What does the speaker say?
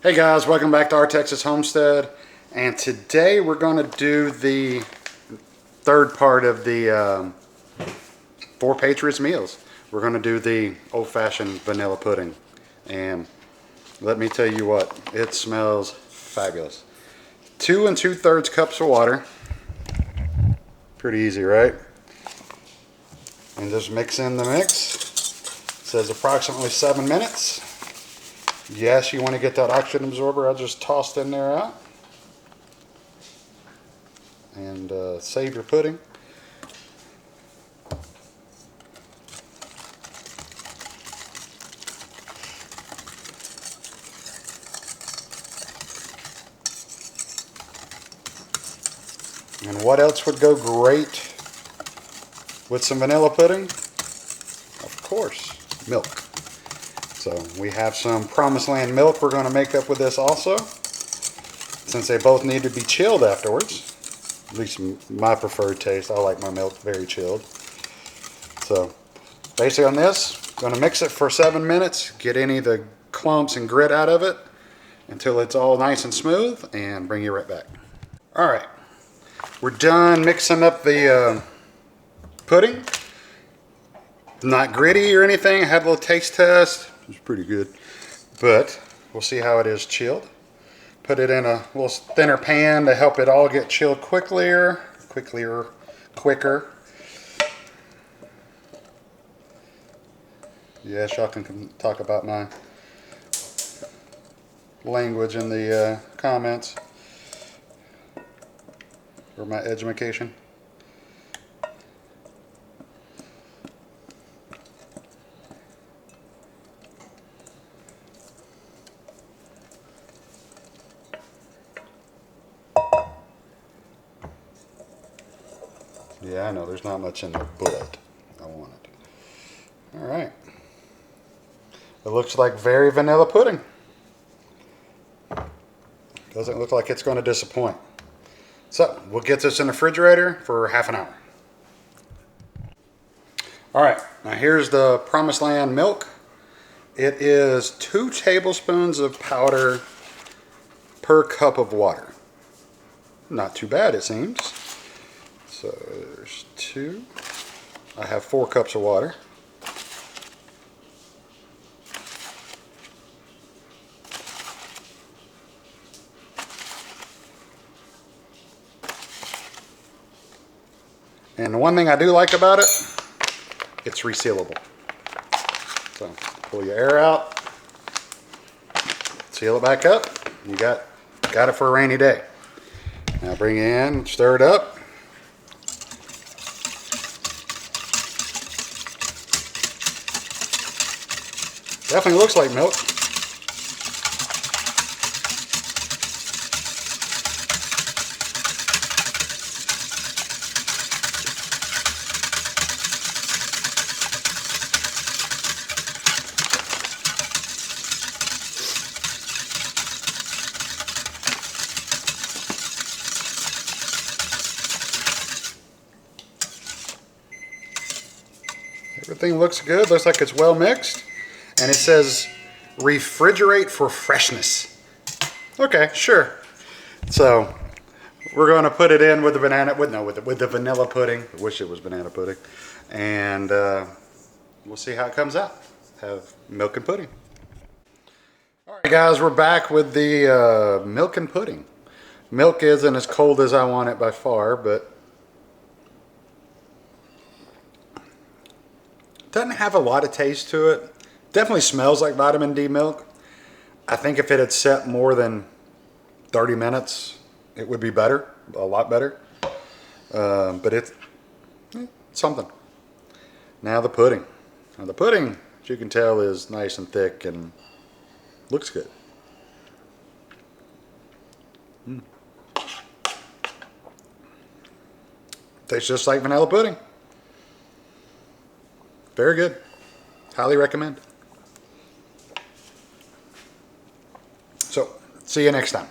Hey guys, welcome back to our Texas Homestead, and today we're going to do the third part of the 4 Patriots meals. We're going to do the old-fashioned vanilla pudding, and let me tell you what, it smells fabulous. 2 2/3 cups of water, pretty easy, right? And just mix in the mix. It says approximately 7 minutes. Yes, you want to get that oxygen absorber I just tossed in there out. And save your pudding. And what else would go great with some vanilla pudding? Of course, milk. So we have some Promised Land milk we're going to make up with this also, since they both need to be chilled afterwards. At least my preferred taste. I like my milk very chilled. So basically on this, going to mix it for 7 minutes, get any of the clumps and grit out of it until it's all nice and smooth, and bring you right back. Alright, we're done mixing up the pudding. Not gritty or anything. I had a little taste test. It's pretty good, but we'll see how it is chilled. Put it in a little thinner pan to help it all get chilled quicker. Yes, y'all can talk about my language in the comments, or my education. Yeah, I know, there's not much in there, but I want it. Alright. It looks like very vanilla pudding. Doesn't look like it's going to disappoint. So, we'll get this in the refrigerator for half an hour. Alright, now here's the Promised Land milk. It is 2 tablespoons of powder per cup of water. Not too bad, it seems. So there's 2. I have 4 cups of water. And the one thing I do like about it, it's resealable. So pull your air out, seal it back up, you got it for a rainy day. Now bring it in, stir it up. Definitely looks like milk. Everything looks good. Looks like it's well mixed. And it says refrigerate for freshness. Okay, sure. So we're going to put it in with the with the vanilla pudding. I wish it was banana pudding. And we'll see how it comes out. Have milk and pudding. All right, guys, we're back with the milk and pudding. Milk isn't as cold as I want it by far, but doesn't have a lot of taste to it. Definitely smells like vitamin D milk. I think if it had set more than 30 minutes, it would be better, a lot better. But it's something. Now the pudding. Now the pudding, as you can tell, is nice and thick and looks good. Tastes just like vanilla pudding. Very good. Highly recommend. So, see you next time.